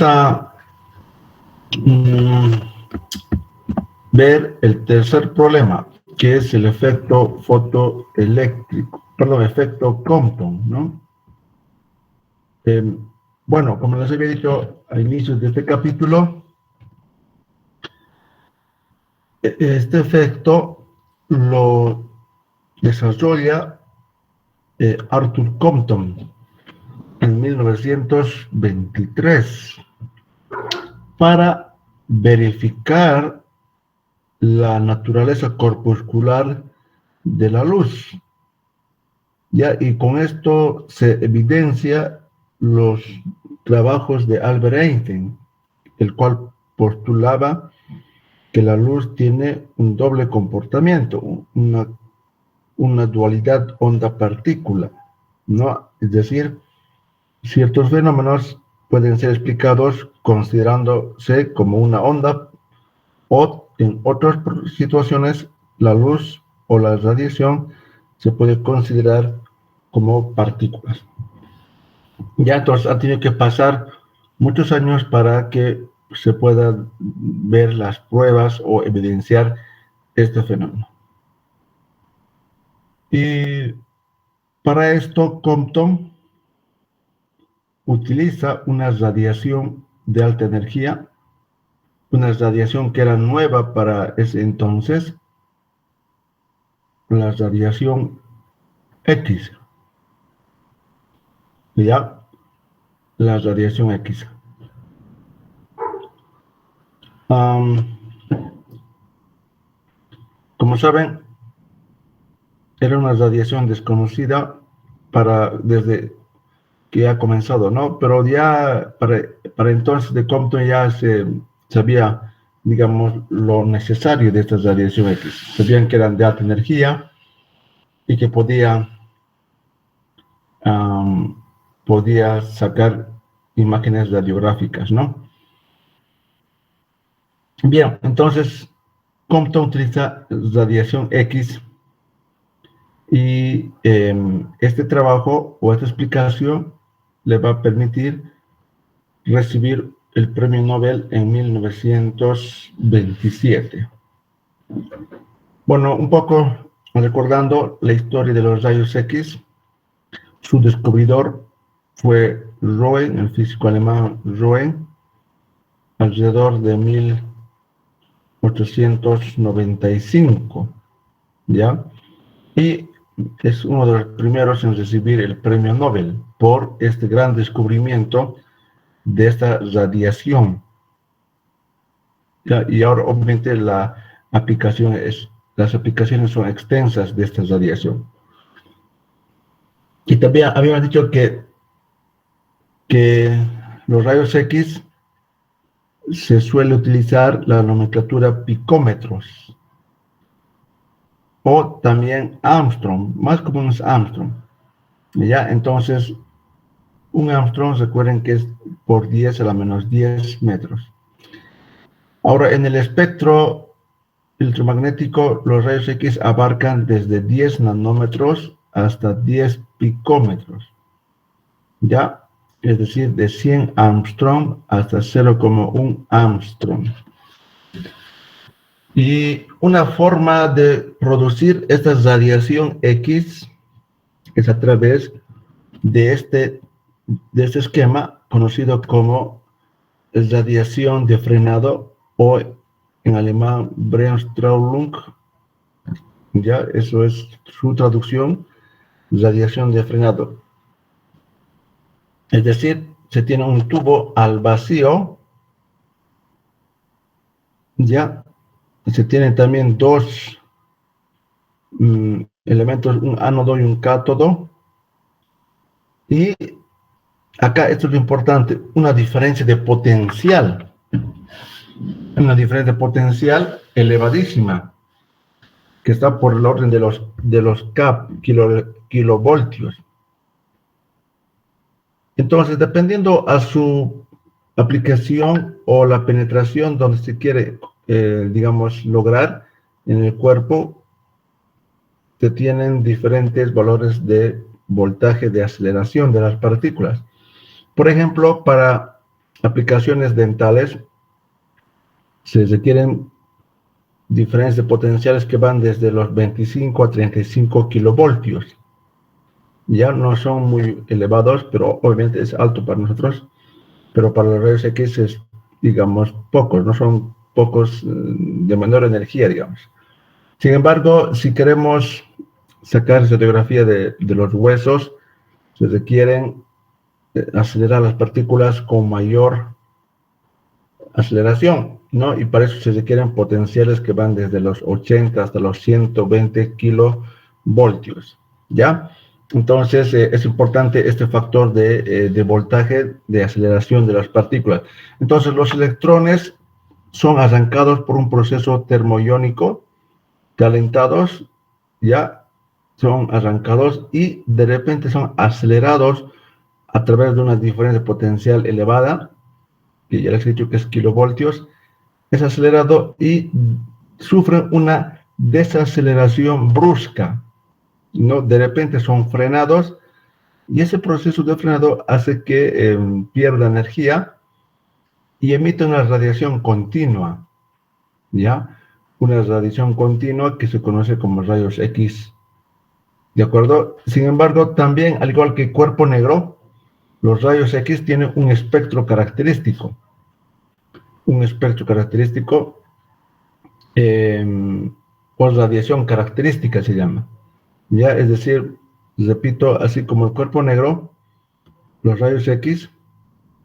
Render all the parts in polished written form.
a mm, ver el tercer problema, que es el efecto fotoeléctrico, perdón, efecto Compton, ¿no? Bueno, como les había dicho a inicios de este capítulo, este efecto lo desarrolla Arthur Compton en 1923 para verificar la naturaleza corpuscular de la luz. ¿Ya? Y con esto se evidencia los trabajos de Albert Einstein, el cual postulaba que la luz tiene un doble comportamiento, una dualidad onda-partícula, ¿no? Es decir, ciertos fenómenos pueden ser explicados considerándose como una onda, o en otras situaciones la luz o la radiación se puede considerar como partículas. Ya entonces ha tenido que pasar muchos años para que se puedan ver las pruebas o evidenciar este fenómeno. Y para esto Compton utiliza una radiación de alta energía, una radiación que era nueva para ese entonces, la radiación X, ¿ya? La radiación X. Como saben, era una radiación desconocida desde que ha comenzado, ¿no? Pero ya para entonces de Compton ya se sabía, digamos, lo necesario de esta radiación X. Sabían que eran de alta energía y que podía sacar imágenes radiográficas, ¿no? Bien, entonces Compton utiliza radiación X y este trabajo o esta explicación le va a permitir recibir el premio Nobel en 1927. Bueno, un poco recordando la historia de los rayos X, su descubridor fue Roentgen, el físico alemán Roentgen, alrededor de 1895, ¿ya? Y es uno de los primeros en recibir el premio Nobel por este gran descubrimiento de esta radiación. ¿Ya? Y ahora obviamente las aplicaciones son extensas de esta radiación. Y también habíamos dicho que los rayos X se suele utilizar la nomenclatura picómetros o también Armstrong, más común es Armstrong. ¿Ya? Entonces, un Armstrong, recuerden que es por 10 a la menos 10 metros. Ahora, en el espectro electromagnético, los rayos X abarcan desde 10 nanómetros hasta 10 picómetros. ¿Ya? Es decir, de 100 Armstrong hasta 0,1 Armstrong. Y una forma de producir esta radiación X es a través de este esquema conocido como radiación de frenado o en alemán Bremsstrahlung. Ya, eso es su traducción, radiación de frenado. Es decir, se tiene un tubo al vacío, ya, se tienen también dos elementos, un ánodo y un cátodo, y acá esto es lo importante, una diferencia de potencial elevadísima, que está por el orden de los kilovoltios. Entonces, dependiendo a su aplicación o la penetración donde se quiere, digamos, lograr en el cuerpo, se tienen diferentes valores de voltaje de aceleración de las partículas. Por ejemplo, para aplicaciones dentales se requieren diferencias potenciales que van desde los 25 a 35 kilovoltios. Ya no son muy elevados, pero obviamente es alto para nosotros, pero para los rayos X es, digamos, pocos, no son pocos de menor energía, digamos. Sin embargo, si queremos sacar radiografía de los huesos, se requieren acelerar las partículas con mayor aceleración, ¿no? Y para eso se requieren potenciales que van desde los 80 hasta los 120 kilovoltios, ¿ya? Entonces, es importante este factor de voltaje, de aceleración de las partículas. Entonces, los electrones son arrancados por un proceso termoiónico, calentados, ya son arrancados y de repente son acelerados a través de una diferencia potencial elevada, que ya les he dicho que es kilovoltios, es acelerado y sufren una desaceleración brusca, ¿no? De repente son frenados y ese proceso de frenado hace que pierda energía y emite una radiación continua, ¿ya? Una radiación continua que se conoce como rayos X, ¿de acuerdo? Sin embargo, también, al igual que el cuerpo negro, los rayos X tienen un espectro característico o radiación característica se llama, ¿ya? Es decir, repito, así como el cuerpo negro, los rayos X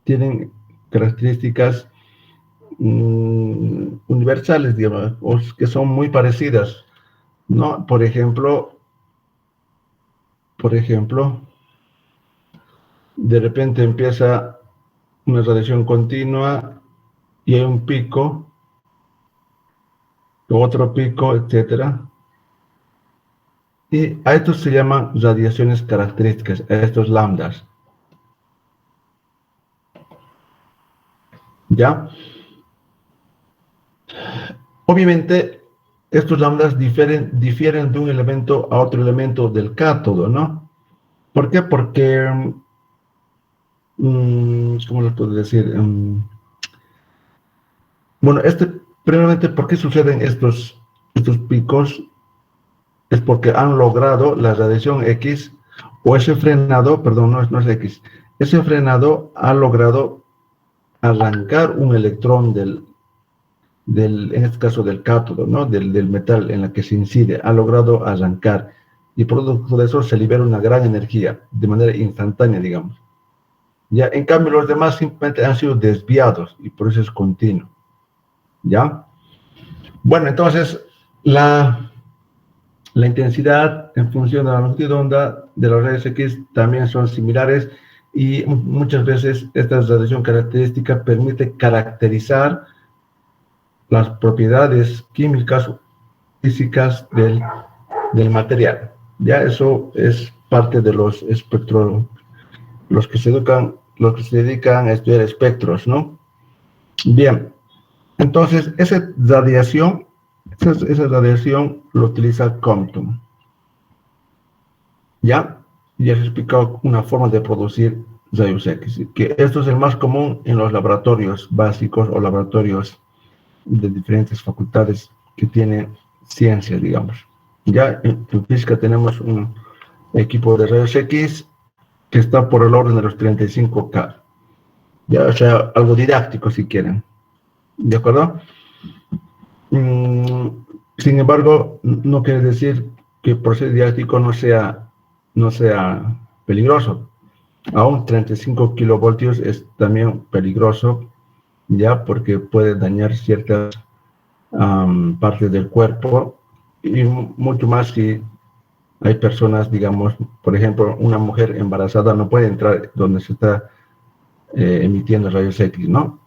tienen características universales, digamos, o que son muy parecidas, ¿no? Por ejemplo, de repente empieza una radiación continua y hay un pico, otro pico, etcétera. Y a estos se llaman radiaciones características, a estos lambdas, ¿ya? Obviamente, estos lambdas difieren de un elemento a otro elemento del cátodo, ¿no? ¿Por qué? Porque, ¿cómo les puedo decir? Bueno, primeramente, ¿por qué suceden estos picos? Es porque han logrado la radiación X, o ese frenado, perdón, no es X, ese frenado ha logrado arrancar un electrón en este caso del cátodo, ¿no? Del metal en la que se incide, ha logrado arrancar, y producto de eso se libera una gran energía, de manera instantánea, digamos. Ya, en cambio, los demás simplemente han sido desviados, y por eso es continuo, ¿ya? Bueno, entonces, la intensidad en función de la longitud de onda de los rayos X también son similares, y muchas veces esta radiación característica permite caracterizar las propiedades químicas o físicas del material. Ya eso es parte de los espectros, los que se dedican a estudiar espectros, ¿no? Bien, entonces esa radiación lo utiliza Compton. ¿Ya? Ya he explicado una forma de producir rayos X, que esto es el más común en los laboratorios básicos o laboratorios de diferentes facultades que tienen ciencias, digamos. Ya en física tenemos un equipo de rayos X que está por el orden de los 35K. Ya, o sea, algo didáctico si quieren. ¿De acuerdo? Sin embargo, no quiere decir que el proceso didáctico no sea peligroso. Aún 35 kilovoltios es también peligroso, ya, porque puede dañar ciertas partes del cuerpo, y mucho más si hay personas, digamos, por ejemplo, una mujer embarazada no puede entrar donde se está emitiendo rayos X, ¿no?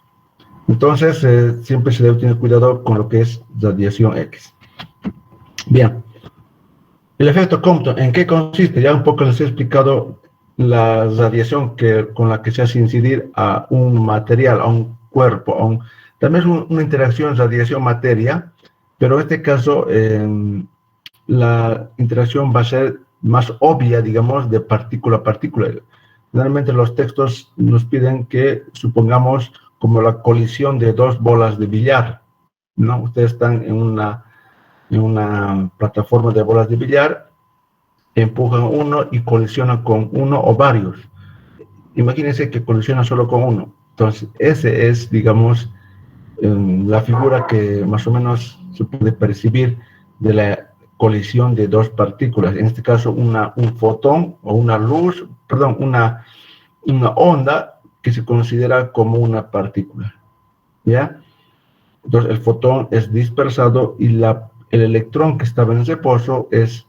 Entonces, siempre se debe tener cuidado con lo que es radiación X. Bien, el efecto Compton, ¿en qué consiste? Ya un poco les he explicado la radiación con la que se hace incidir a un material, a un cuerpo, también es una interacción radiación-materia, pero en este caso la interacción va a ser más obvia, digamos, de partícula a partícula. Generalmente los textos nos piden que supongamos como la colisión de dos bolas de billar, ¿no? Ustedes están en una plataforma de bolas de billar, empujan uno y colisionan con uno o varios. Imagínense que colisiona solo con uno. Entonces, ese es, digamos, la figura que más o menos se puede percibir de la colisión de dos partículas. En este caso, un fotón o una luz, perdón, una onda que se considera como una partícula. ¿Ya? Entonces, el fotón es dispersado y el electrón que estaba en reposo es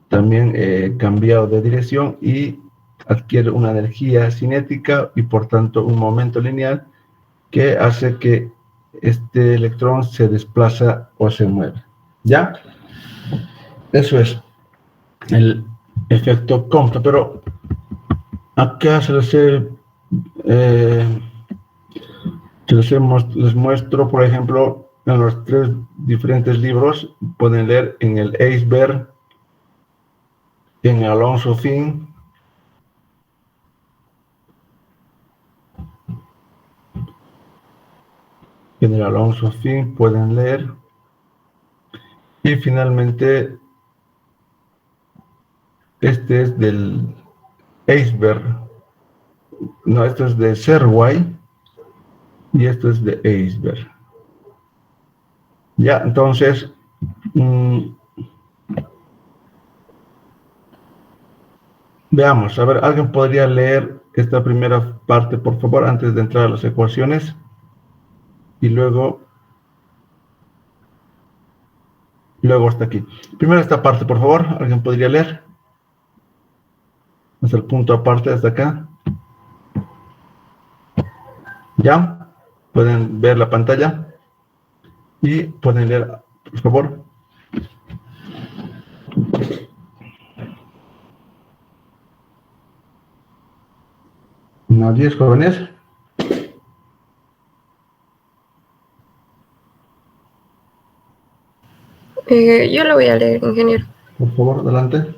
también cambiado de dirección y adquiere una energía cinética y por tanto un momento lineal que hace que este electrón se desplaza o se mueve. ¿Ya? Eso es el efecto Compton. Pero acá eh, les muestro, por ejemplo, en los tres diferentes libros, pueden leer en el Eisberg, en Alonso Finn, en el Alonso Finn pueden leer. Y finalmente, este es del Eisberg. No, esto es de Serway y esto es de Eisberg. Ya, entonces, veamos, a ver, ¿alguien podría leer esta primera parte, por favor, antes de entrar a las ecuaciones? Y luego hasta aquí. Primero esta parte, por favor, ¿alguien podría leer? Hasta el punto aparte, hasta acá. ¿Ya? ¿Pueden ver la pantalla? Y pueden leer, por favor. ¿Nadie, jóvenes? Yo lo voy a leer, ingeniero. Por favor, adelante.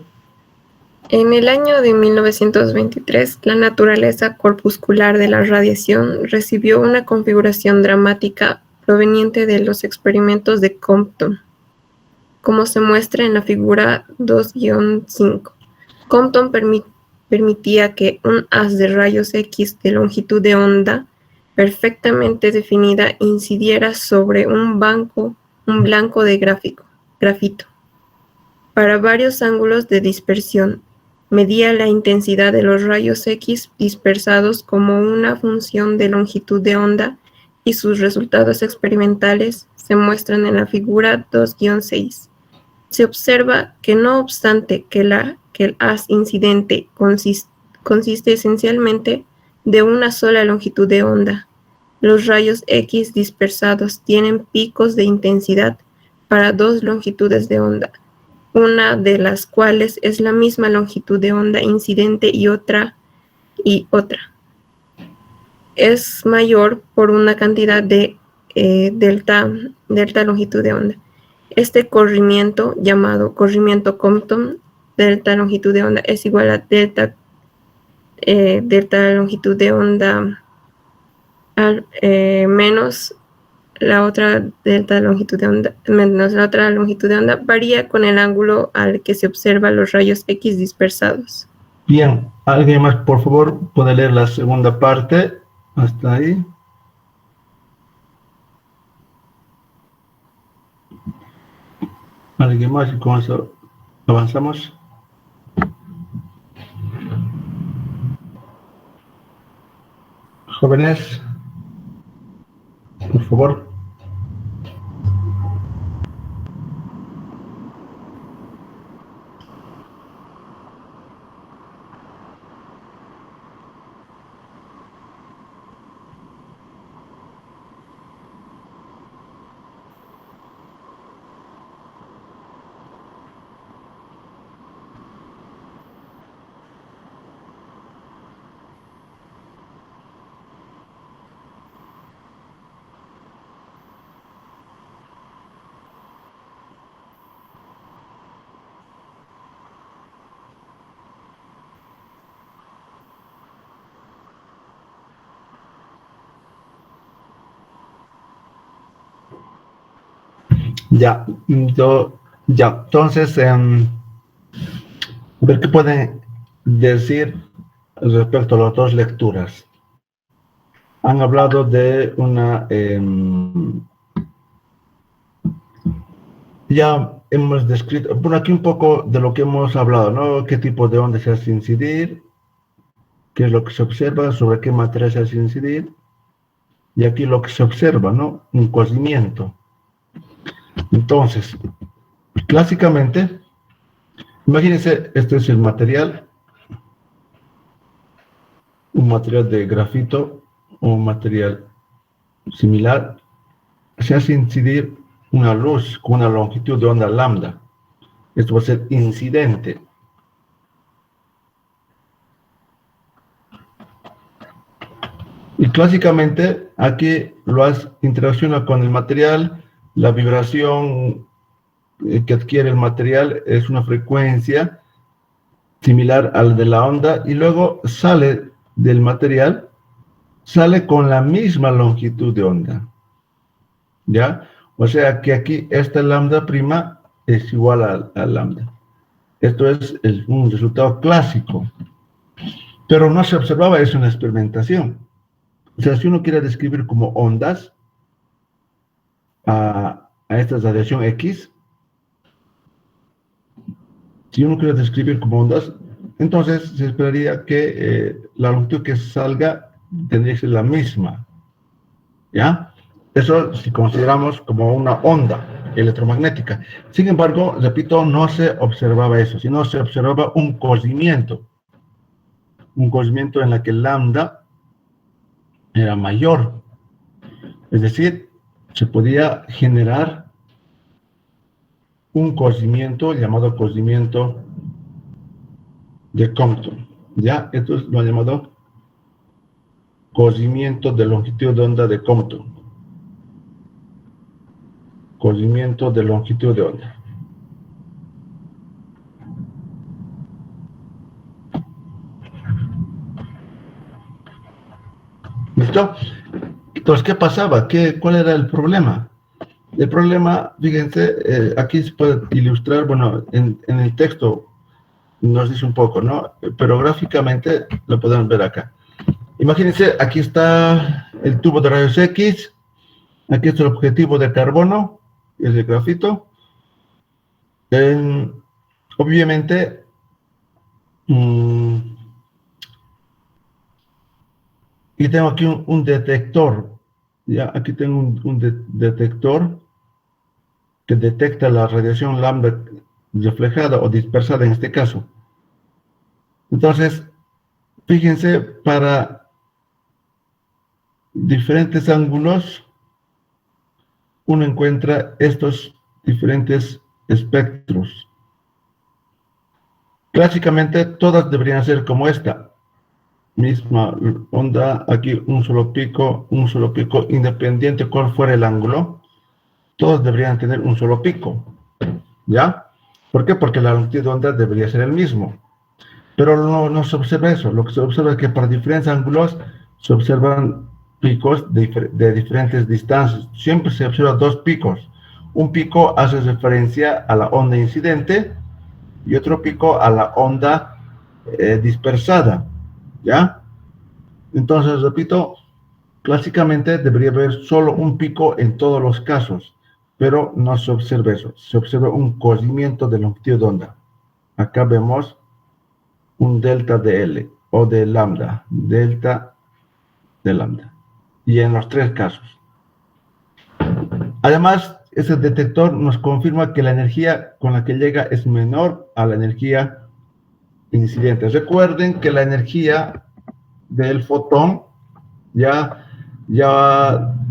En el año de 1923, la naturaleza corpuscular de la radiación recibió una configuración dramática proveniente de los experimentos de Compton, como se muestra en la figura 2-5. Compton permitía que un haz de rayos X de longitud de onda perfectamente definida incidiera sobre un blanco de grafito para varios ángulos de dispersión. Medía la intensidad de los rayos X dispersados como una función de longitud de onda y sus resultados experimentales se muestran en la figura 2-6. Se observa que no obstante que el haz incidente consiste esencialmente de una sola longitud de onda, los rayos X dispersados tienen picos de intensidad para dos longitudes de onda, una de las cuales es la misma longitud de onda incidente y otra. Es mayor por una cantidad de delta longitud de onda. Este corrimiento, llamado corrimiento Compton, delta longitud de onda, es igual a delta longitud de onda menos la otra delta longitud de onda, menos la otra longitud de onda, varía con el ángulo al que se observan los rayos X dispersados. Bien, ¿alguien más, por favor, puede leer la segunda parte? Hasta ahí. ¿Alguien más? Y con eso avanzamos. Jóvenes, por favor. Ya, entonces, a ver qué pueden decir respecto a las dos lecturas. Han hablado de una, ya hemos descrito, bueno, aquí un poco de lo que hemos hablado, ¿no? ¿Qué tipo de onda se hace incidir? ¿Qué es lo que se observa? ¿Sobre qué materia se hace incidir? Y aquí lo que se observa, ¿no? Un cocimiento. Entonces, clásicamente, imagínense, este es el material, un material de grafito o un material similar. Se hace incidir una luz con una longitud de onda lambda. Esto va a ser incidente. Y clásicamente aquí lo interacciona con el material, la vibración que adquiere el material es una frecuencia similar al de la onda y luego sale del material, sale con la misma longitud de onda. ¿Ya? O sea que aquí esta lambda prima es igual a lambda. Esto es un resultado clásico. Pero no se observaba eso en la experimentación. O sea, si uno quiere describir como ondas a esta radiación X, si uno quiere describir como ondas, entonces se esperaría que la longitud que salga tendría que ser la misma. ¿Ya? Eso si consideramos como una onda electromagnética. Sin embargo, repito, no se observaba eso, sino se observaba un cocimiento en la que lambda era mayor. Es decir, se podía generar un cocimiento llamado cocimiento de Compton. ¿Ya? Esto es lo llamado cocimiento de longitud de onda de Compton. Cocimiento de longitud de onda. ¿Listo? Entonces, ¿qué pasaba? ¿Cuál era el problema? El problema, fíjense, aquí se puede ilustrar, bueno, en el texto nos dice un poco, ¿no? Pero gráficamente lo podemos ver acá. Imagínense, aquí está el tubo de rayos X, aquí está el objetivo de carbono, es el grafito. Obviamente, y tengo aquí un detector, ya, aquí tengo un detector que detecta la radiación lambda reflejada o dispersada en este caso. Entonces, fíjense, para diferentes ángulos, uno encuentra estos diferentes espectros. Clásicamente, todas deberían ser como esta. Misma onda, aquí un solo pico, independiente cuál fuera el ángulo. Todos deberían tener un solo pico. ¿Ya? ¿Por qué? Porque la longitud de onda debería ser el mismo. Pero no se observa eso. Lo que se observa es que para diferentes ángulos se observan picos de diferentes distancias. Siempre se observan dos picos. Un pico hace referencia a la onda incidente y otro pico a la onda dispersada. ¿Ya? Entonces, repito, clásicamente debería haber solo un pico en todos los casos, pero no se observa eso. Se observa un cocimiento de longitud de onda. Acá vemos un delta de L o de lambda, delta de lambda. Y en los tres casos. Además, ese detector nos confirma que la energía con la que llega es menor a la energía incidente. Recuerden que la energía del fotón ya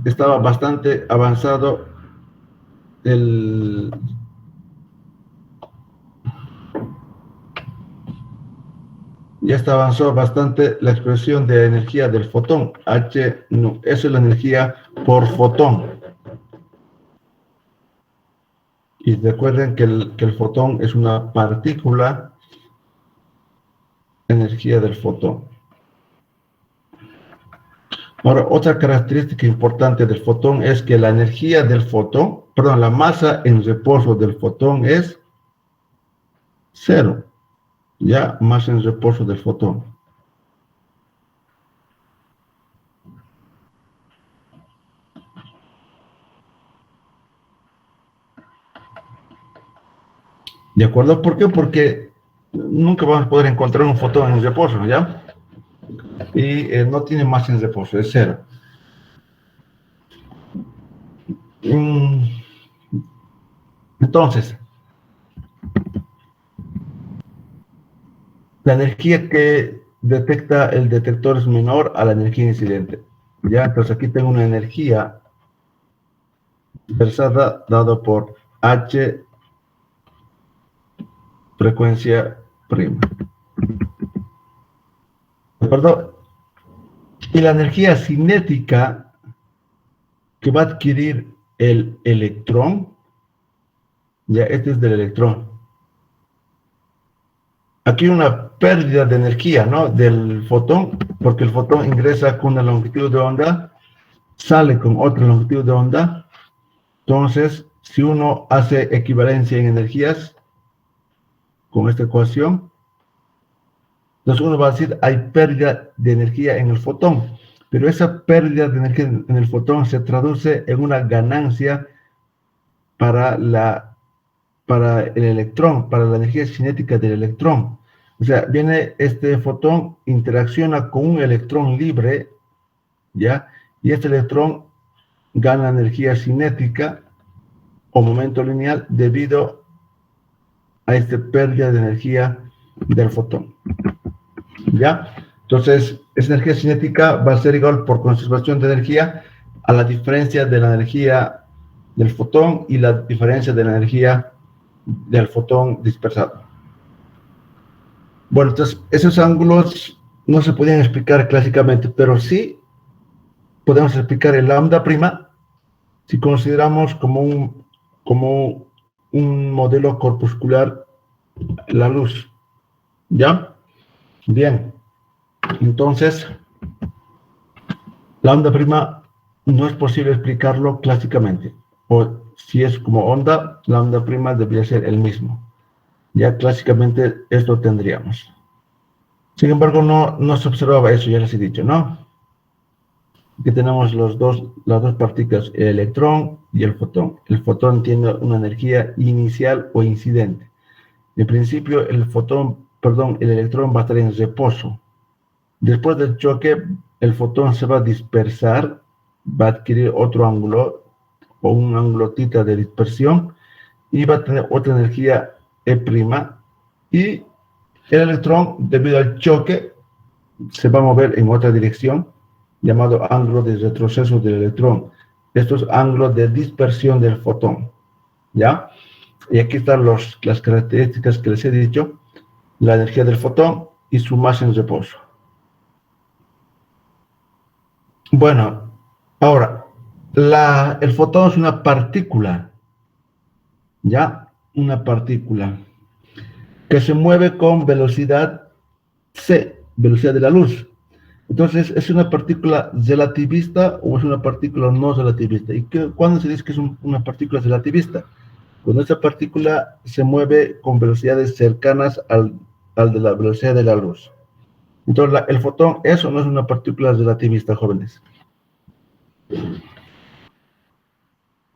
estaba bastante avanzado ya está avanzado bastante la expresión de energía del fotón. H, no, esa es la energía por fotón. Y recuerden que el fotón es una partícula, energía del fotón. Ahora, otra característica importante del fotón es que la energía del fotón, perdón, la masa en reposo del fotón es 0. Ya, masa en reposo del fotón. ¿De acuerdo? ¿Por qué? Porque nunca vamos a poder encontrar un fotón en reposo, ¿ya? Y no tiene masa en reposo, es 0. Entonces, la energía que detecta el detector es menor a la energía incidente. Ya, entonces aquí tengo una energía dispersada dado por H frecuencia prima. ¿De acuerdo? Y la energía cinética que va a adquirir el electrón, ya este es del electrón. Aquí hay una pérdida de energía, ¿no? Del fotón, porque el fotón ingresa con una longitud de onda, sale con otra longitud de onda. Entonces, si uno hace equivalencia en energías con esta ecuación, entonces uno va a decir hay pérdida de energía en el fotón, pero esa pérdida de energía en el fotón se traduce en una ganancia para el electrón, para la energía cinética del electrón. O sea, viene este fotón, interacciona con un electrón libre, ¿ya? Y este electrón gana energía cinética o momento lineal debido a esta pérdida de energía del fotón, ¿ya? Entonces, esa energía cinética va a ser igual por conservación de energía a la diferencia de la energía del fotón y la diferencia de la energía del fotón dispersado. Bueno, entonces, esos ángulos no se podían explicar clásicamente, pero sí podemos explicar el lambda prima si consideramos como un modelo corpuscular la luz, ¿ya? Bien, entonces, lambda prima no es posible explicarlo clásicamente, o si es como onda, lambda prima debería ser el mismo. Ya clásicamente esto tendríamos. Sin embargo, no se observaba eso, ya les he dicho, ¿no? Aquí tenemos las dos partículas, el electrón y el fotón. El fotón tiene una energía inicial o incidente. En principio, el electrón va a estar en reposo. Después del choque, el fotón se va a dispersar, va a adquirir otro ángulo o un ángulo θ de dispersión y va a tener otra energía E', y el electrón, debido al choque, se va a mover en otra dirección, llamado ángulo de retroceso del electrón. Esto es ángulo de dispersión del fotón, ¿ya? Y aquí están las características que les he dicho, la energía del fotón y su masa en reposo. Bueno, ahora, el fotón es una partícula, ¿ya? Una partícula que se mueve con velocidad c, velocidad de la luz. Entonces, ¿es una partícula relativista o es una partícula no relativista? ¿Y cuándo se dice que es una partícula relativista? Cuando esa partícula se mueve con velocidades cercanas al de la velocidad de la luz. Entonces, el fotón, eso no es una partícula relativista, jóvenes.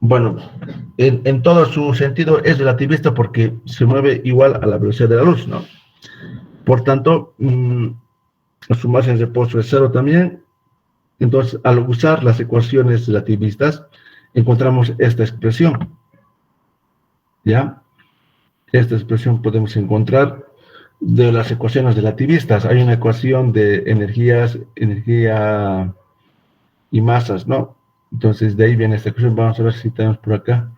Bueno, en todo su sentido es relativista porque se mueve igual a la velocidad de la luz, ¿no? Por tanto, su masa en reposo es 0 también. Entonces, al usar las ecuaciones relativistas, encontramos esta expresión, ¿ya? Esta expresión podemos encontrar de las ecuaciones relativistas. Hay una ecuación de energía y masas, ¿no? Entonces, de ahí viene esta ecuación. Vamos a ver si tenemos por acá.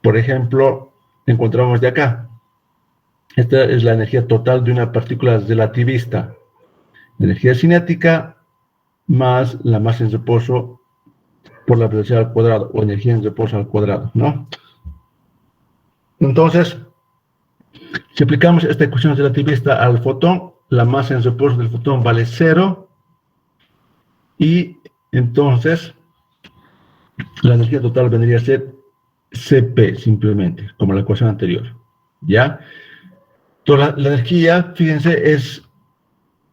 Por ejemplo, encontramos de acá. Esta es la energía total de una partícula relativista. Energía cinética más la masa en reposo por la velocidad al cuadrado, o energía en reposo al cuadrado, ¿no? Entonces, si aplicamos esta ecuación relativista al fotón, la masa en reposo del fotón vale 0, y entonces la energía total vendría a ser Cp simplemente, como la ecuación anterior. ¿Ya? Toda la energía, fíjense, es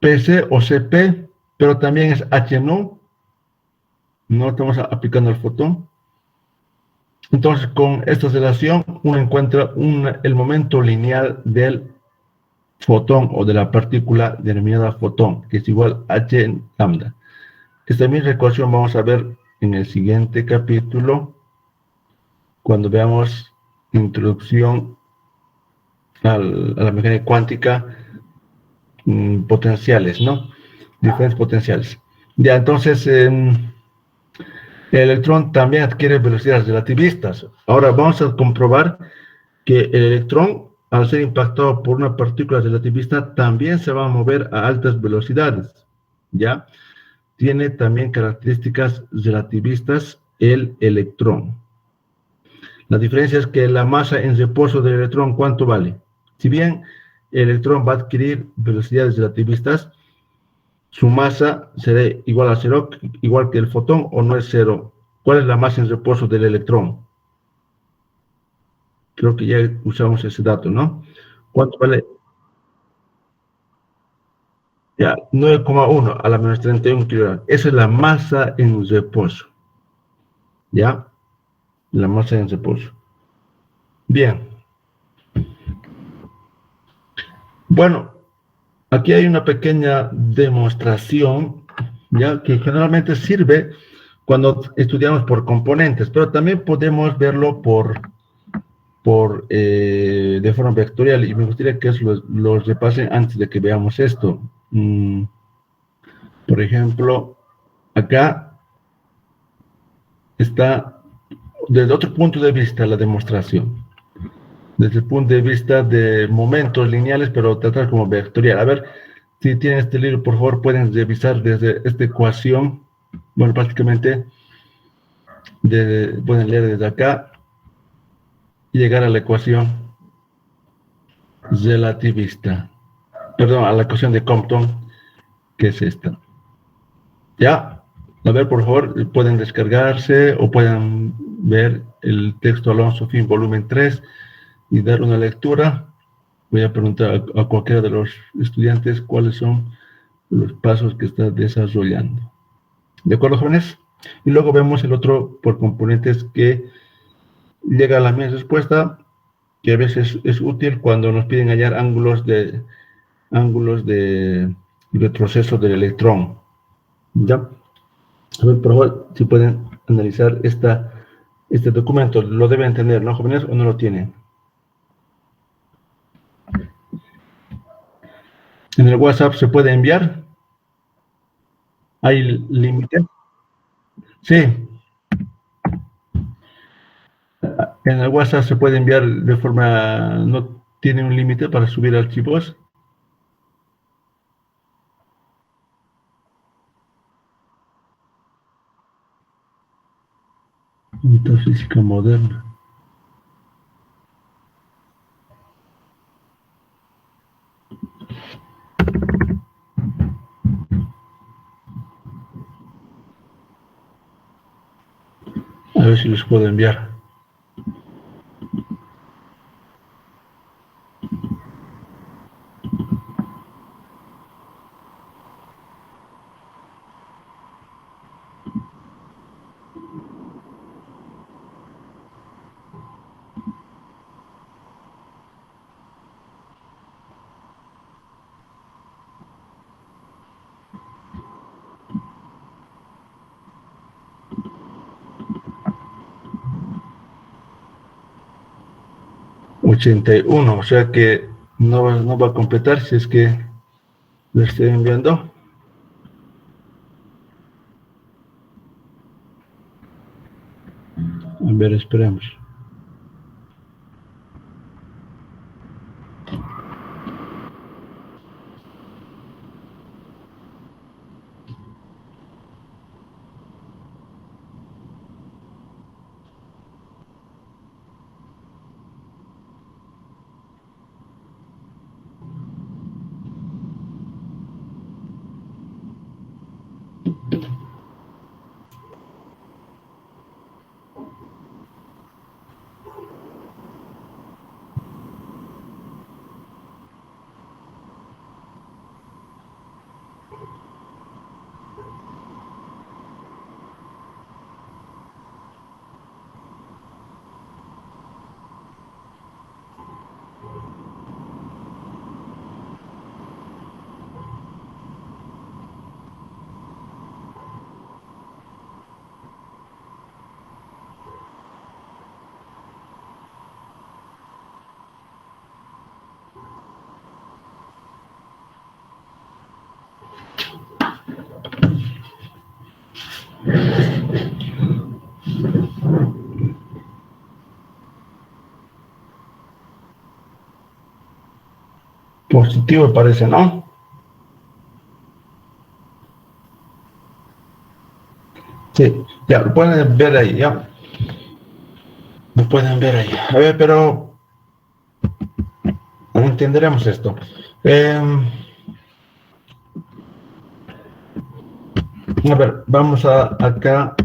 Pc o Cp, pero también es H, no estamos aplicando el fotón. Entonces, con esta relación, uno encuentra el momento lineal del fotón o de la partícula denominada fotón, que es igual a H en lambda. Esta misma ecuación vamos a ver en el siguiente capítulo, cuando veamos introducción a la mecánica cuántica, potenciales, ¿no? Diferentes potenciales. Ya, entonces, el electrón también adquiere velocidades relativistas. Ahora vamos a comprobar que el electrón, al ser impactado por una partícula relativista, también se va a mover a altas velocidades, ¿ya? Tiene también características relativistas el electrón. La diferencia es que la masa en reposo del electrón, ¿cuánto vale? Si bien el electrón va a adquirir velocidades relativistas, su masa será igual a cero, igual que el fotón, o no es cero. ¿Cuál es la masa en reposo del electrón? Creo que ya usamos ese dato, ¿no? ¿Cuánto vale? Ya, 9,1 a la menos 31 kilogramos. Esa es la masa en reposo. ¿Ya? La masa en reposo. Bien. Bueno, aquí hay una pequeña demostración, ya que generalmente sirve cuando estudiamos por componentes, pero también podemos verlo de forma vectorial, y me gustaría que los repasen antes de que veamos esto. Por ejemplo, acá está desde otro punto de vista la demostración, desde el punto de vista de momentos lineales, pero tratar como vectorial. A ver, si tienen este libro, por favor, pueden revisar desde esta ecuación. Bueno, prácticamente pueden leer desde acá y llegar a la ecuación relativista. Perdón, a la ecuación de Compton, que es esta. ¿Ya? A ver, por favor, pueden descargarse o pueden ver el texto Alonso Fin, volumen 3, y dar una lectura. Voy a preguntar a cualquiera de los estudiantes cuáles son los pasos que está desarrollando. ¿De acuerdo, jóvenes? Y luego vemos el otro por componentes que llega a la misma respuesta, que a veces es útil cuando nos piden hallar ángulos de retroceso del electrón. ¿Ya? A ver, por favor, si pueden analizar este documento. Lo deben tener, ¿no, jóvenes? ¿O no lo tienen? En el WhatsApp se puede enviar. ¿Hay límite? Sí, en el WhatsApp se puede enviar de forma, no tiene un límite para subir archivos. Física moderna. A ver si los puedo enviar. ...81, o sea que no va a completar si es que lo estoy enviando. A ver, esperemos. Positivo parece, ¿no? Sí, ya lo pueden ver ahí, ya. Lo pueden ver ahí. A ver, pero entenderemos esto. A ver, vamos a acá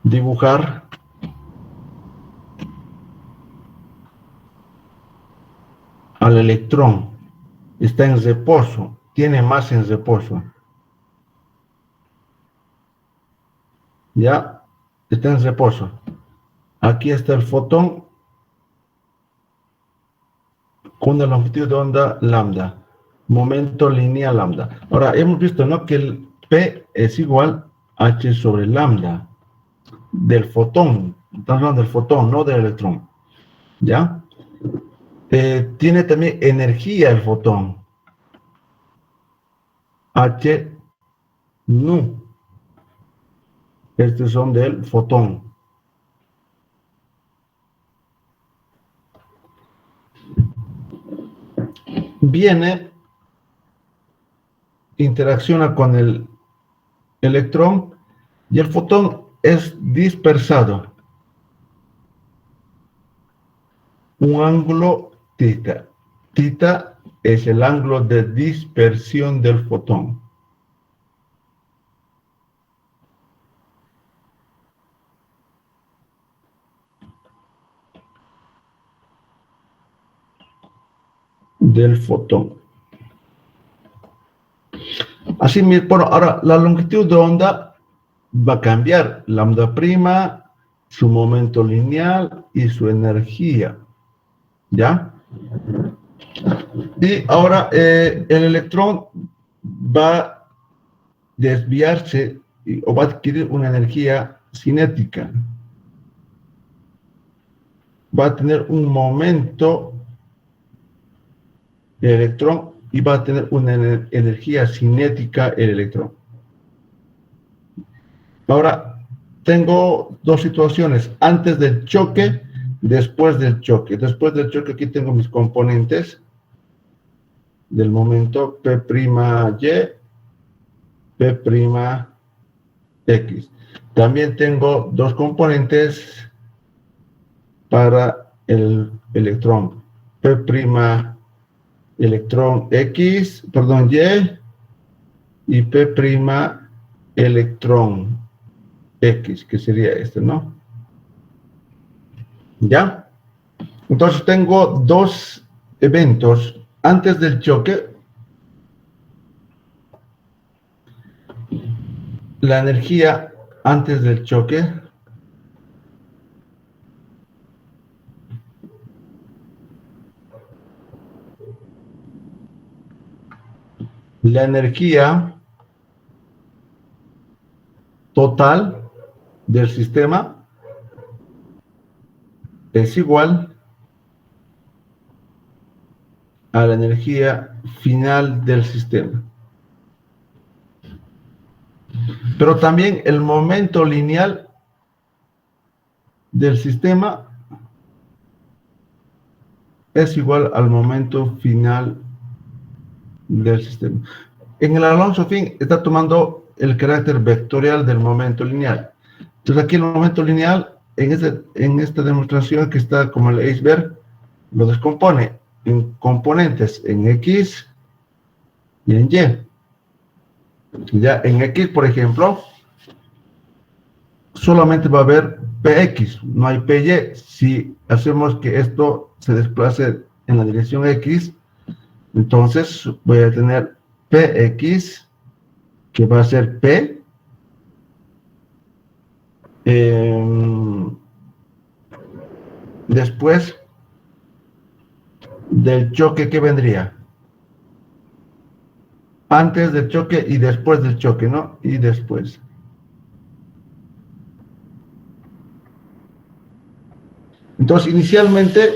dibujar al electrón. Está en reposo, tiene masa en reposo. Ya, está en reposo. Aquí está el fotón con la longitud de onda lambda, momento lineal lambda. Ahora, hemos visto, ¿no?, que el P es igual a H sobre lambda del fotón. Estamos hablando del fotón, no del electrón. ¿Ya? Tiene también energía el fotón. H nu. Estos son del fotón. Viene, interacciona con el electrón y el fotón es dispersado. Un ángulo θ. Θ es el ángulo de dispersión del fotón. Del fotón. Así, bueno, ahora la longitud de onda va a cambiar. Lambda prima, su momento lineal y su energía. ¿Ya? Y ahora el electrón va a desviarse o va a adquirir una energía cinética. Va a tener un momento el electrón y va a tener una energía cinética el electrón. Ahora, tengo dos situaciones, antes del choque, después del choque. Después del choque aquí tengo mis componentes del momento P', Y, P', X. También tengo dos componentes para el electrón, P', electrón X, perdón, Y P', electrón X, que sería este, ¿no? ¿Ya? Entonces tengo dos eventos antes del choque. La energía antes del choque la energía total del sistema es igual a la energía final del sistema. Pero también el momento lineal del sistema es igual al momento final del sistema. En el Alonso Fin está tomando el carácter vectorial del momento lineal. Entonces aquí el momento lineal, en esta demostración que está como el iceberg, lo descompone en componentes en X y en Y. Ya en X, por ejemplo, solamente va a haber Px, no hay Py. Si hacemos que esto se desplace en la dirección X, entonces voy a tener Px, que va a ser P, después del choque, ¿qué vendría? Antes del choque y después del choque, ¿no? Y después. Entonces, inicialmente,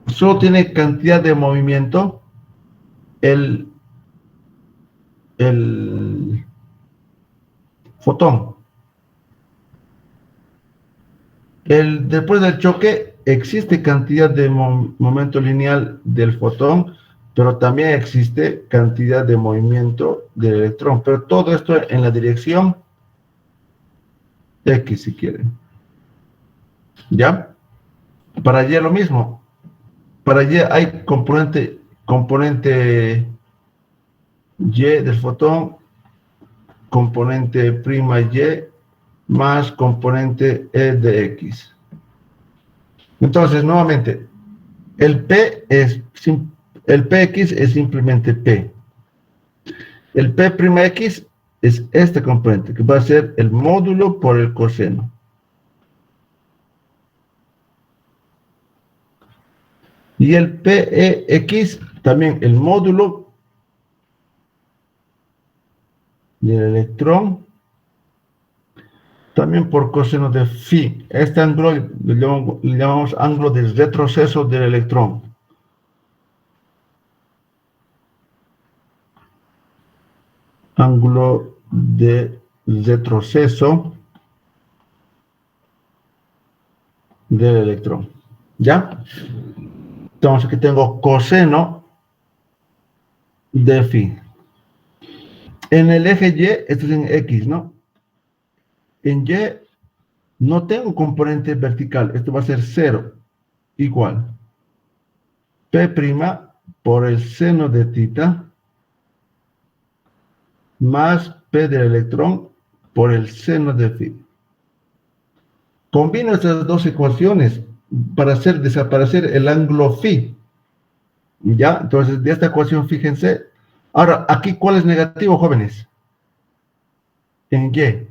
solo tiene cantidad de movimiento el, el fotón. Después del choque existe cantidad de momento lineal del fotón, pero también existe cantidad de movimiento del electrón. Pero todo esto en la dirección X, si quieren. ¿Ya? Para Y lo mismo. Para Y hay componente Y del fotón, componente prima Y, más componente E de X. Entonces, nuevamente, el el Px es simplemente P. El P'X es este componente, que va a ser el módulo por el coseno. Y el Pex, también el módulo del electrón, también por coseno de phi. Este ángulo le llamamos ángulo de retroceso del electrón. Ángulo de retroceso del electrón. ¿Ya? Entonces aquí tengo coseno de phi. En el eje Y, esto es en X, ¿no? En Y no tengo componente vertical, esto va a ser 0, igual. P' por el seno de θ más P del electrón por el seno de phi. Combino estas dos ecuaciones para hacer desaparecer el ángulo phi. ¿Ya? Entonces, de esta ecuación, fíjense. Ahora, aquí, ¿cuál es negativo, jóvenes? En Y.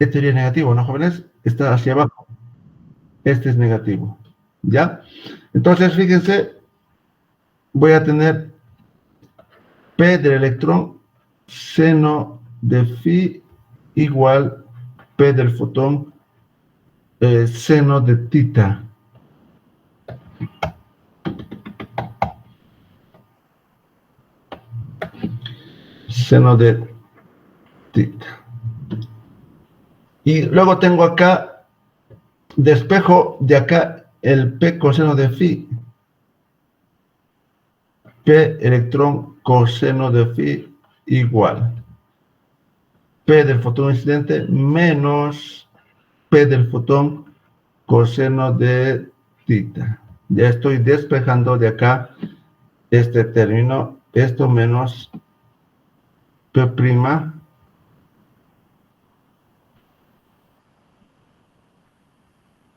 Este sería negativo, ¿no, jóvenes? Está hacia abajo. Este es negativo. ¿Ya? Entonces, fíjense, voy a tener P del electrón, seno de phi igual P del fotón, seno de θ. Seno de θ. Y luego tengo acá, despejo de acá el P coseno de phi. P electrón coseno de phi igual P del fotón incidente menos P del fotón coseno de θ. Ya estoy despejando de acá este término, esto menos P',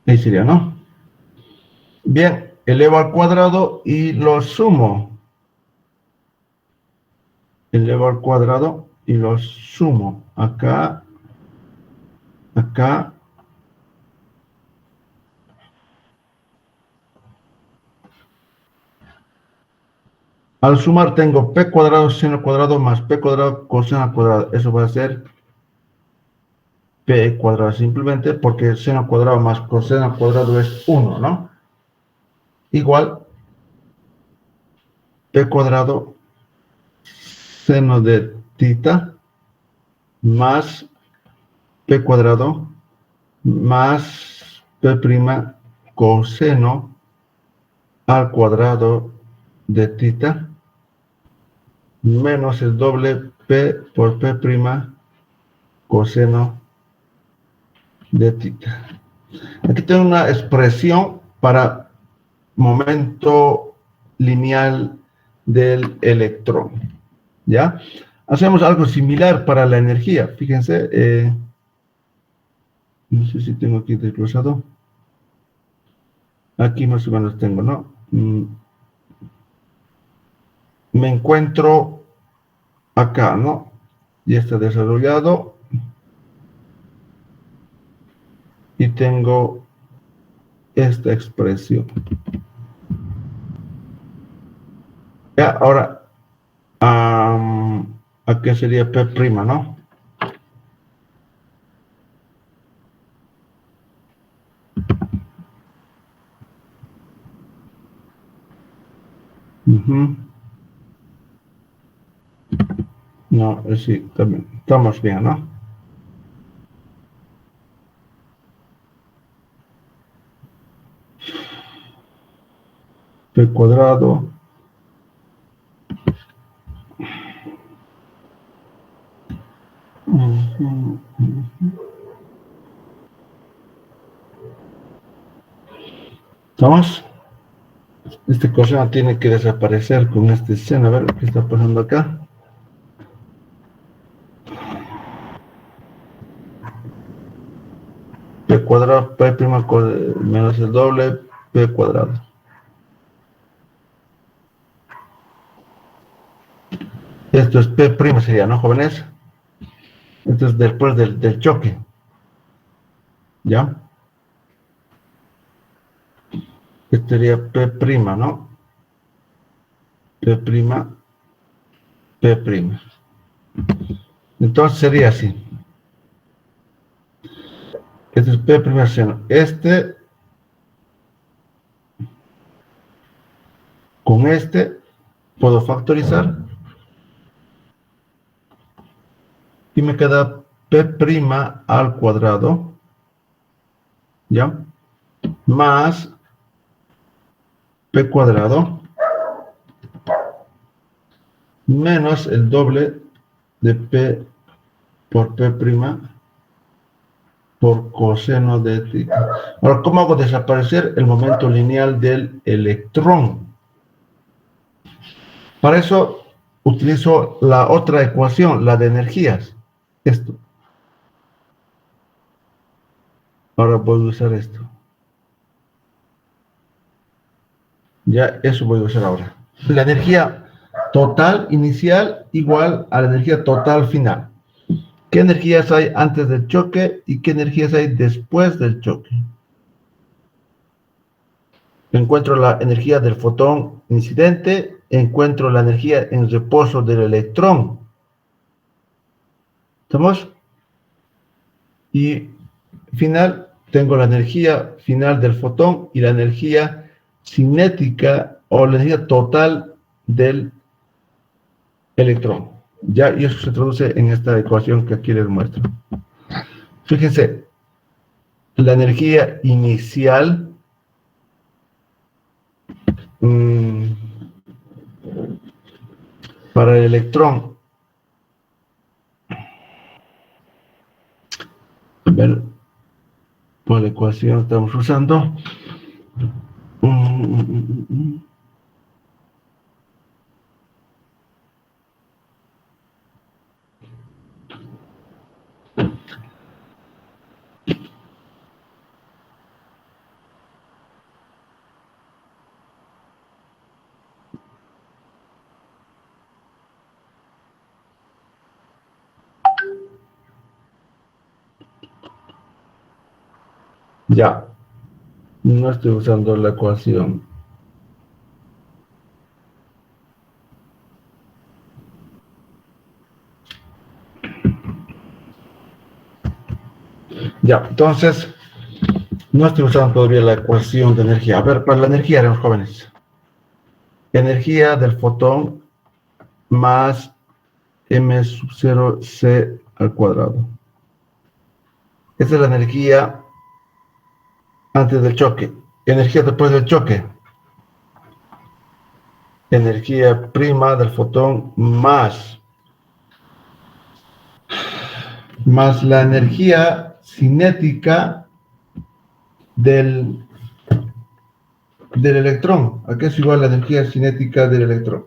ahí sería, ¿no? Bien, elevo al cuadrado y lo sumo. Elevo al cuadrado y lo sumo. Acá, acá. Al sumar tengo P cuadrado seno cuadrado más P cuadrado coseno cuadrado. Eso va a ser P cuadrado simplemente porque seno cuadrado más coseno cuadrado es 1, ¿no? Igual P cuadrado seno de θ más P cuadrado más P' coseno al cuadrado de θ menos el doble P por P' coseno de θ. Aquí tengo una expresión para momento lineal del electrón. ¿Ya? Hacemos algo similar para la energía. Fíjense, no sé si tengo aquí desglosado. Aquí más o menos tengo, ¿no? Me encuentro acá, ¿no? Ya está desarrollado. Y tengo esta expresión. Ya, ahora, aquí sería P', ¿no? No, sí, también. Estamos bien, ¿no? P cuadrado. ¿Estamos? Este coseno tiene que desaparecer con este seno. A ver qué está pasando acá. P cuadrado, P prima menos el doble, P cuadrado. Esto es P prima sería, ¿no, jóvenes? Esto es después del choque. ¿Ya? Este sería P prima, ¿no? P prima, P prima. Entonces sería así. Este es P prima seno. Con este puedo factorizar y me queda P prima al cuadrado, ¿ya? Más P cuadrado menos el doble de P por P prima por coseno de θ. Ahora, ¿cómo hago desaparecer el momento lineal del electrón? Para eso utilizo la otra ecuación, la de energías. Esto. Ahora voy a usar esto. Ya, eso voy a usar ahora. La energía total inicial igual a la energía total final. ¿Qué energías hay antes del choque y qué energías hay después del choque? Encuentro la energía del fotón incidente, encuentro la energía en reposo del electrón. ¿Estamos? Y final, tengo la energía final del fotón y la energía cinética o la energía total del electrón. Ya, y eso se traduce en esta ecuación que aquí les muestro. Fíjense, la energía inicial para el electrón. A ver, por la ecuación estamos usando. Ya, no estoy usando la ecuación. Ya, entonces, no estoy usando todavía la ecuación de energía. A ver, para la energía, los jóvenes. Energía del fotón más m sub 0 c al cuadrado. Esa es la energía antes del choque. Energía después del choque. Energía prima del fotón más la energía cinética del electrón. ¿A qué es igual la energía cinética del electrón?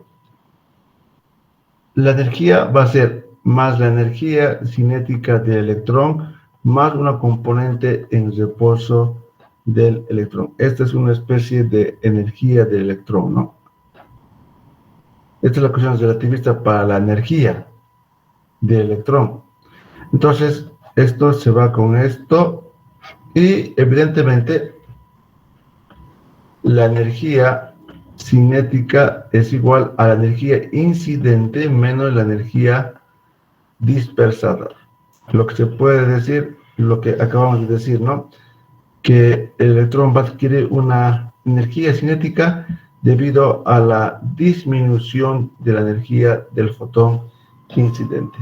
La energía va a ser más la energía cinética del electrón más una componente en reposo del electrón. Esta es una especie de energía del electrón, ¿no? Esta es la ecuación relativista para la energía del electrón. Entonces, esto se va con esto y evidentemente la energía cinética es igual a la energía incidente menos la energía dispersada. Lo que se puede decir, lo que acabamos de decir, ¿no? Que el electrón va a adquirir una energía cinética debido a la disminución de la energía del fotón incidente.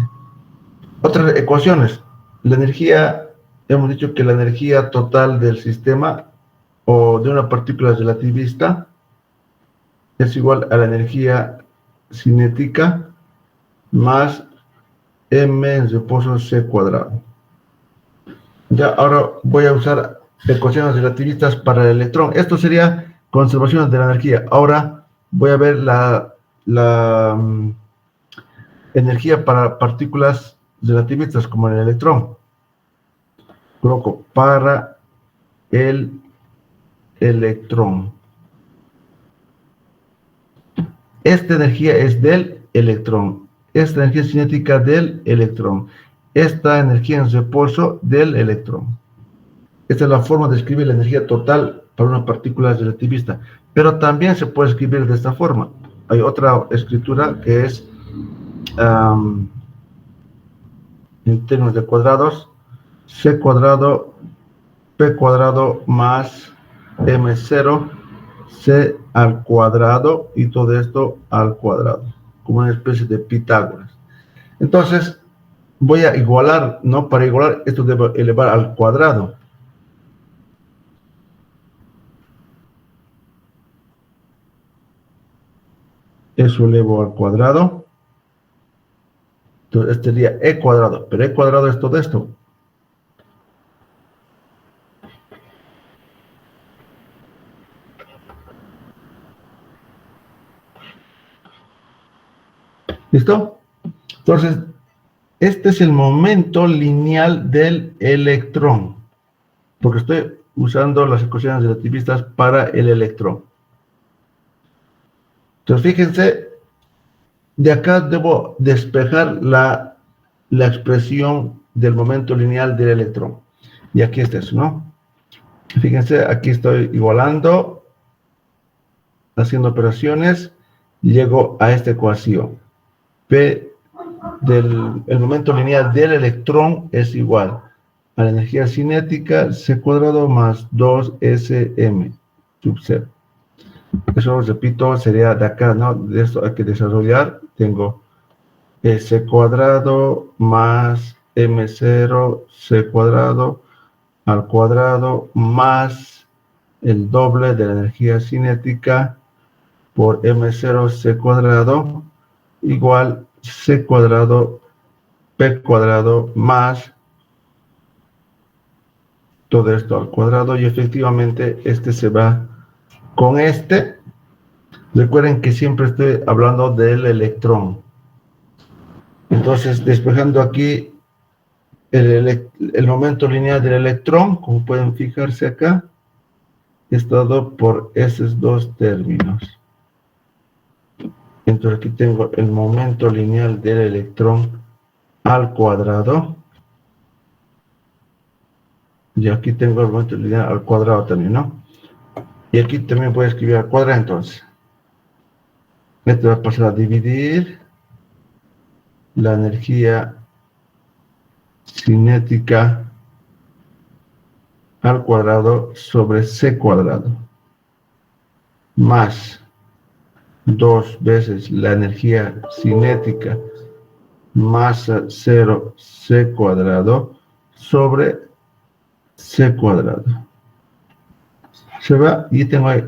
Otras ecuaciones. La energía, hemos dicho que la energía total del sistema o de una partícula relativista es igual a la energía cinética más m en reposo c cuadrado. Ya, ahora voy a usar ecuaciones relativistas para el electrón. Esto sería conservación de la energía. Ahora voy a ver la energía para partículas relativistas como el electrón. Coloco para el electrón. Esta energía es del electrón. Esta energía cinética del electrón. Esta energía en reposo del electrón. Esta es la forma de escribir la energía total para una partícula relativista. Pero también se puede escribir de esta forma. Hay otra escritura que es en términos de cuadrados, c cuadrado, p cuadrado más m0, c al cuadrado y todo esto al cuadrado, como una especie de Pitágoras. Entonces, voy a igualar, ¿no? Para igualar, esto debo elevar al cuadrado. Eso elevo al cuadrado. Entonces, este sería e cuadrado, pero e cuadrado es todo esto. ¿Listo? Entonces, este es el momento lineal del electrón, porque estoy usando las ecuaciones relativistas para el electrón. Entonces, fíjense, de acá debo despejar la expresión del momento lineal del electrón. Y aquí está eso, ¿no? Fíjense, aquí estoy igualando, haciendo operaciones, y llego a esta ecuación. P el momento lineal del electrón es igual a la energía cinética c cuadrado más 2sm sub 0. Eso, repito, sería de acá, ¿no? De esto hay que desarrollar. Tengo c cuadrado más m0 c cuadrado al cuadrado más el doble de la energía cinética por m0 c cuadrado igual c cuadrado p cuadrado más todo esto al cuadrado, y efectivamente este se va con este. Recuerden que siempre estoy hablando del electrón. Entonces, despejando aquí el momento lineal del electrón, como pueden fijarse acá, es dado por esos dos términos. Entonces aquí tengo el momento lineal del electrón al cuadrado. Y aquí tengo el momento lineal al cuadrado también, ¿no? Y aquí también voy a escribir al cuadrado, entonces. Esto va a pasar a dividir la energía cinética al cuadrado sobre c cuadrado más 2 veces la energía cinética masa 0 c cuadrado sobre c cuadrado. Se va y tengo ahí.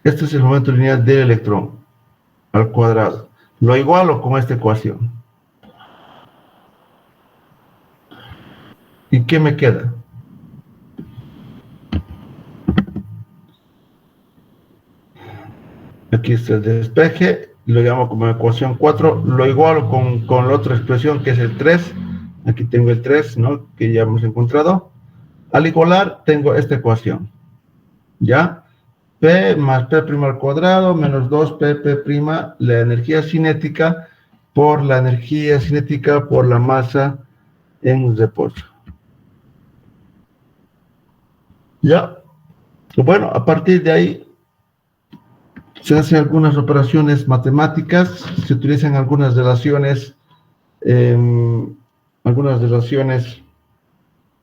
Este es el momento lineal del electrón al cuadrado. Lo igualo con esta ecuación. ¿Y qué me queda? Aquí está el despeje, lo llamo como ecuación 4, lo igualo con la otra expresión que es el 3. Aquí tengo el 3, ¿no? Que ya hemos encontrado. Al igualar, tengo esta ecuación. ¿Ya? P más P' al cuadrado menos 2P' la energía cinética por la energía cinética por la masa en reposo. ¿Ya? Bueno, a partir de ahí se hacen algunas operaciones matemáticas, se utilizan algunas relaciones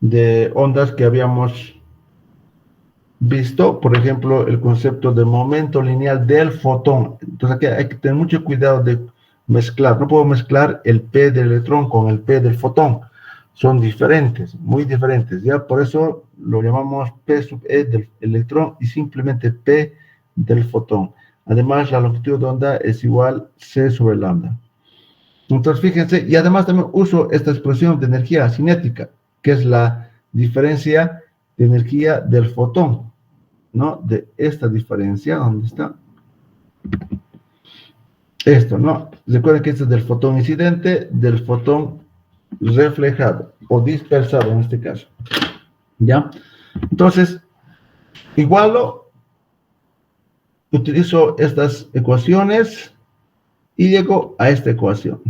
de ondas que habíamos visto, por ejemplo, el concepto de momento lineal del fotón. Entonces aquí hay que tener mucho cuidado de mezclar. No puedo mezclar el P del electrón con el P del fotón. Son diferentes, muy diferentes. Ya por eso lo llamamos P sub E del electrón y simplemente P del fotón. Además, la longitud de onda es igual C sobre lambda. Entonces, fíjense, y además también uso esta expresión de energía cinética, que es la diferencia de energía del fotón, ¿no? De esta diferencia, ¿dónde está? Esto, ¿no? Recuerden que esto es del fotón incidente, del fotón reflejado o dispersado en este caso, ¿ya? Entonces, igualo, utilizo estas ecuaciones y llego a esta ecuación,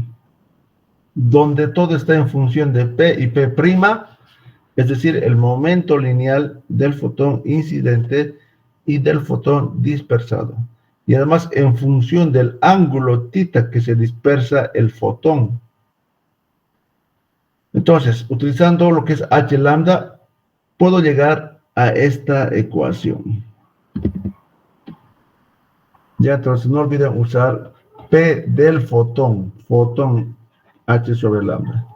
donde todo está en función de P y P', es decir, el momento lineal del fotón incidente y del fotón dispersado. Y además en función del ángulo θ que se dispersa el fotón. Entonces, utilizando lo que es H lambda, puedo llegar a esta ecuación. Ya, entonces no olviden usar P del fotón, fotón H sobre lambda.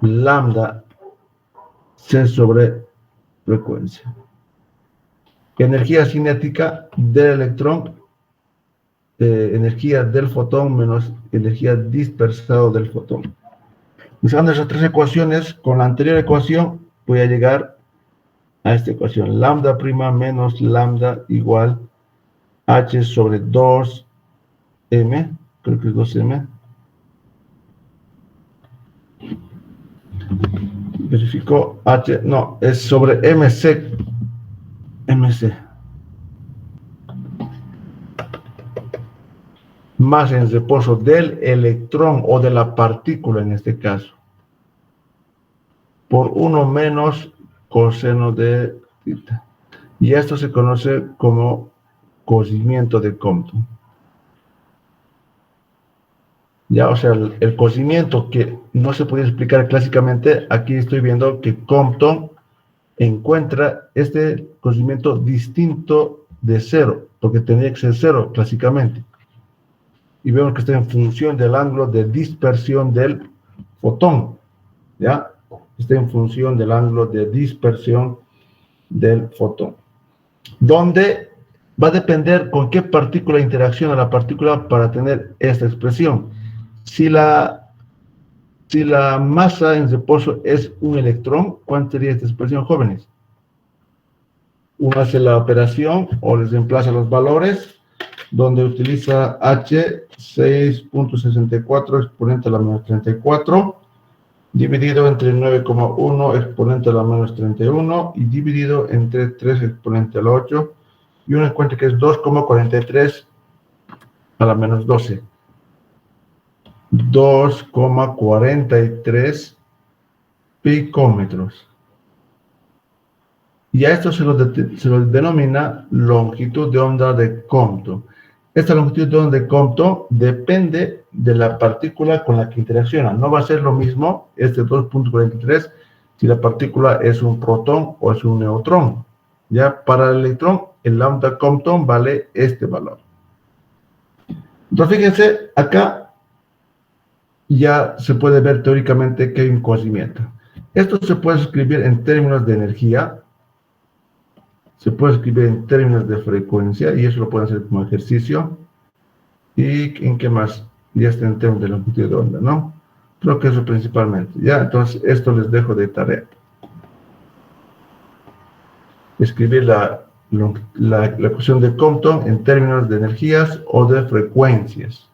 Lambda C sobre frecuencia. Energía cinética del electrón, energía del fotón menos energía dispersada del fotón. Usando esas tres ecuaciones, con la anterior ecuación, voy a llegar a esta ecuación. Lambda prima menos lambda igual H sobre 2M, creo que es 2M. Verifico H, no, es sobre MC. Más en reposo del electrón o de la partícula en este caso, por 1 menos coseno de θ. Y esto se conoce como cocimiento de Compton. Ya, o sea, el cocimiento que no se puede explicar clásicamente, aquí estoy viendo que Compton encuentra este cocimiento distinto de cero, porque tendría que ser cero clásicamente. Y vemos que está en función del ángulo de dispersión del fotón, ¿ya? Está en función del ángulo de dispersión del fotón, donde va a depender con qué partícula interacciona la partícula para tener esta expresión. Si la masa en reposo es un electrón, ¿cuánto sería esta expresión, jóvenes? Uno hace la operación o les reemplaza los valores, donde utiliza H 6.64 exponente a la menos 34, dividido entre 9,1 exponente a la menos 31 y dividido entre 3 exponente a la 8, y uno encuentra que es 2,43 a la menos 12. 2,43 picómetros. Y a esto se lo denomina longitud de onda de Compton. Esta longitud de onda de Compton depende de la partícula con la que interacciona. No va a ser lo mismo este 2.43 si la partícula es un protón o es un neutrón. Ya para el electrón, el lambda Compton vale este valor. Entonces, fíjense, acá ya se puede ver teóricamente que hay un cocimiento. Esto se puede escribir en términos de energía, se puede escribir en términos de frecuencia, y eso lo pueden hacer como ejercicio. ¿Y en qué más? Ya está en términos de longitud de onda, ¿no? Creo que eso principalmente. Ya, entonces esto les dejo de tarea. Escribir la ecuación de Compton en términos de energías o de frecuencias.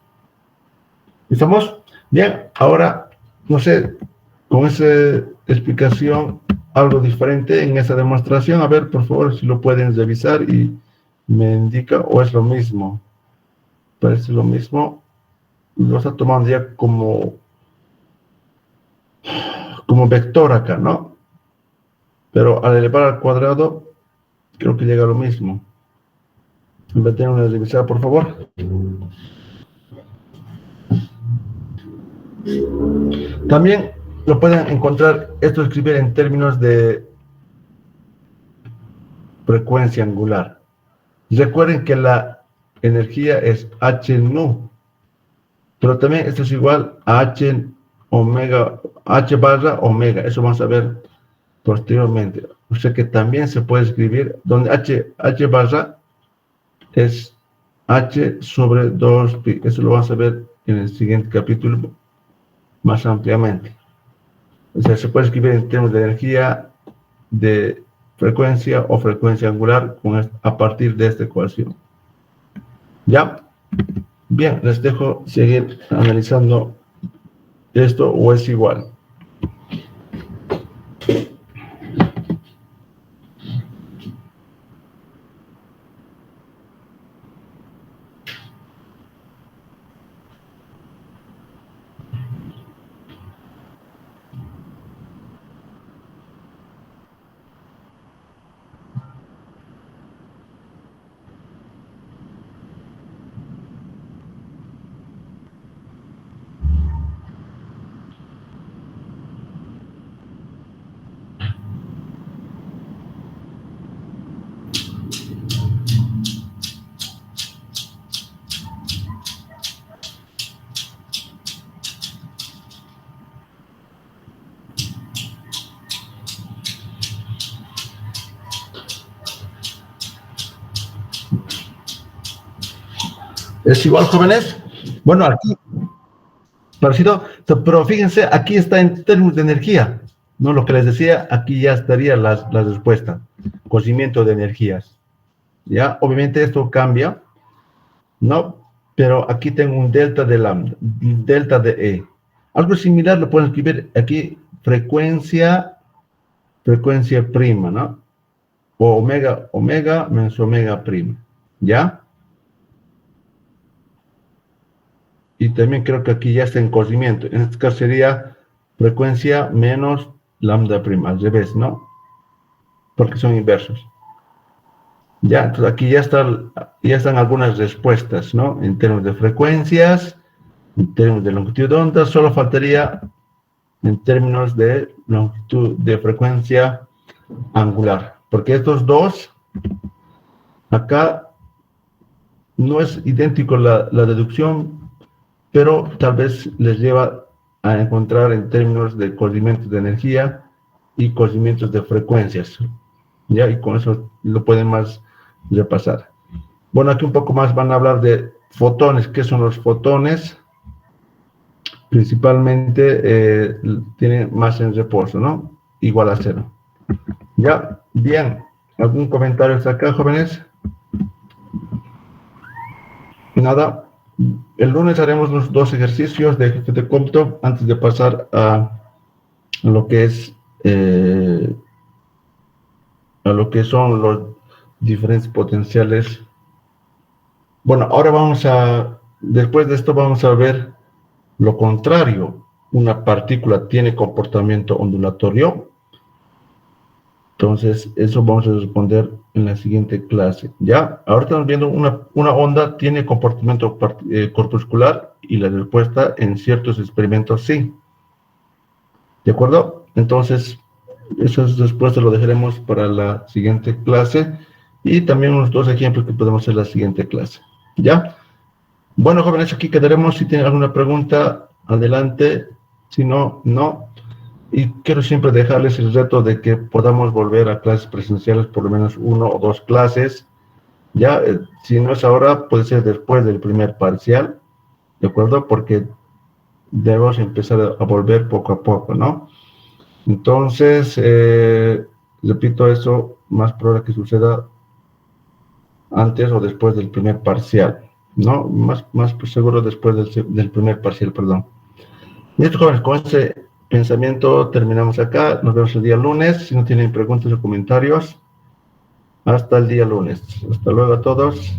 ¿Estamos? Bien, ahora, no sé, con esa explicación, algo diferente en esa demostración. A ver, por favor, si lo pueden revisar y me indica, o es lo mismo. Parece lo mismo. Lo está tomando ya como vector acá, ¿no? Pero al elevar al cuadrado, creo que llega a lo mismo. Me voy a tener una revisada, por favor. También lo pueden encontrar, esto escribir en términos de frecuencia angular. Recuerden que la energía es H nu, pero también esto es igual a H omega, H barra omega. Eso vamos a ver posteriormente. O sea que también se puede escribir donde H barra es H sobre 2pi. Eso lo vamos a ver en el siguiente capítulo más ampliamente. O sea, se puede escribir en términos de energía, de frecuencia o frecuencia angular a partir de esta ecuación. ¿Ya? Bien, les dejo seguir analizando esto o es igual. ¿Es igual, jóvenes? Bueno, aquí, parecido, pero fíjense, aquí está en términos de energía, ¿no? Lo que les decía, aquí ya estaría la respuesta, conocimiento de energías. ¿Ya? Obviamente esto cambia, ¿no? Pero aquí tengo un delta de lambda, delta de E. Algo similar lo pueden escribir aquí, frecuencia prima, ¿no? O omega menos omega prima, ¿ya? Y también creo que aquí ya está en conocimiento. En este caso sería frecuencia menos lambda prima, al revés, ¿no? Porque son inversos. Ya, entonces aquí ya están algunas respuestas, ¿no? En términos de frecuencias, en términos de longitud de onda, solo faltaría en términos de longitud de frecuencia angular. Porque estos dos, acá no es idéntico la deducción, pero tal vez les lleva a encontrar en términos de conocimientos de energía y conocimientos de frecuencias. ¿Ya? Y con eso lo pueden más repasar. Bueno, aquí un poco más van a hablar de fotones. ¿Qué son los fotones? Principalmente tienen masa en reposo, ¿no? Igual a 0. ¿Ya? Bien. ¿Algún comentario hasta acá, jóvenes? Nada. El lunes haremos los 2 ejercicios de jefe de cómputo antes de pasar a lo que es a lo que son los diferentes potenciales. Bueno, ahora después de esto vamos a ver lo contrario. Una partícula tiene comportamiento ondulatorio. Entonces, eso vamos a responder en la siguiente clase. ¿Ya? Ahora estamos viendo una onda tiene comportamiento corpuscular y la respuesta en ciertos experimentos sí. ¿De acuerdo? Entonces, esas respuestas lo dejaremos para la siguiente clase y también unos 2 ejemplos que podemos hacer en la siguiente clase. ¿Ya? Bueno, jóvenes, aquí quedaremos. Si tienen alguna pregunta, adelante. Si no, no. Y quiero siempre dejarles el reto de que podamos volver a clases presenciales por lo menos 1 o 2 clases. Ya, si no es ahora, puede ser después del primer parcial, ¿de acuerdo? Porque debemos empezar a volver poco a poco, ¿no? Entonces, repito eso, más probable que suceda antes o después del primer parcial, ¿no? Más seguro después del primer parcial, perdón. Y esto, jóvenes, con ese pensamiento terminamos acá. Nos vemos el día lunes. Si no tienen preguntas o comentarios, hasta el día lunes. Hasta luego a todos.